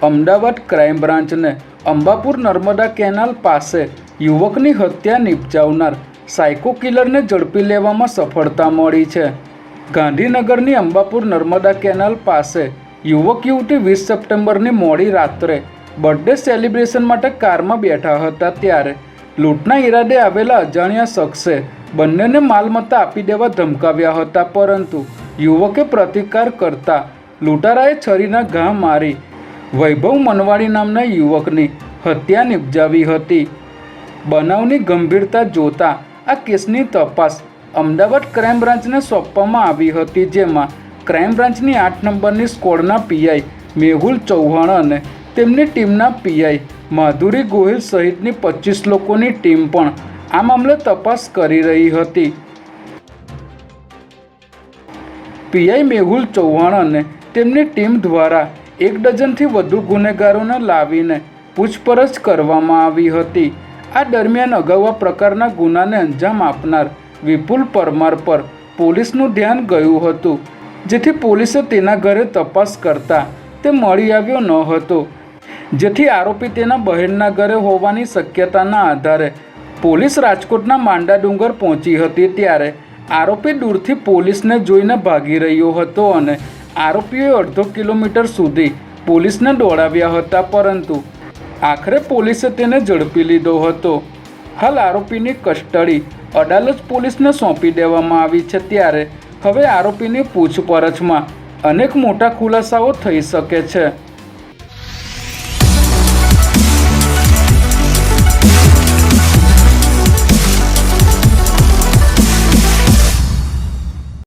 Ahmedabad crime બ્રાન્ચને Ambapur Narmada canal પાસે યુવકની હત્યા નિપજાવનાર સાયકો કિલરને ઝડપી લેવામાં સફળતા મળી છે। ગાંધીનગરની અંબાપુર નર્મદા કેનાલ પાસે યુવક યુવતી 20 સપ્ટેમ્બરની મોડી રાત્રે બર્થડે સેલિબ્રેશન માટે કારમાં બેઠા હતા ત્યારે લૂંટના ઈરાદે આવેલા અજાણ્યા શખ્સે બંનેને માલમત્તા આપી દેવા ધમકાવ્યા હતા, પરંતુ યુવકે પ્રતિકાર કરતા લૂંટારાએ છરીના ઘા મારી વૈભવ મનવાડી નામના યુવકની હત્યા નિપજાવી હતી। બનાવની ગંભીરતા જોતા આ કેસની તપાસ અમદાવાદ ક્રાઇમ બ્રાન્ચને સોંપવામાં આવી હતી, જેમાં ક્રાઇમ બ્રાન્ચની 8 નંબરની સ્કોડના પીઆઈ મેહુલ ચૌહાણ અને તેમની ટીમના પીઆઈ માધુરી ગોહિલ સહિતની 25 લોકોની ટીમ પણ આ મામલે તપાસ કરી રહી હતી। પીઆઈ મેહુલ ચૌહાણ અને તેમની ટીમ દ્વારા 1 ડઝનથી વધુ ગુનેગારોને લાવીને પૂછપરછ કરવામાં આવી હતી। આ દરમિયાન અગાઉ આ પ્રકારના ગુનાને અંજામ આપનાર વિપુલ પરમાર પર પોલીસનું ધ્યાન ગયું હતું, જેથી પોલીસે તેના ઘરે તપાસ કરતા તે મળી આવ્યો ન હતો, જેથી આરોપી તેના બહેનના ઘરે હોવાની શક્યતાના આધારે પોલીસ રાજકોટના માંડા ડુંગર પહોંચી હતી ત્યારે આરોપી દૂરથી પોલીસને જોઈને ભાગી રહ્યો હતો અને આરોપીઓએ અડધો કિલોમીટર સુધી પોલીસને દોડાવ્યા હતા, પરંતુ આખરે પોલીસે તેને ઝડપી લીધો હતો। હાલ આરોપીની કસ્ટડી અડાલજ પોલીસને સોંપી દેવામાં આવી છે ત્યારે હવે આરોપીની પૂછપરછમાં અનેક મોટા ખુલાસાઓ થઈ શકે છે।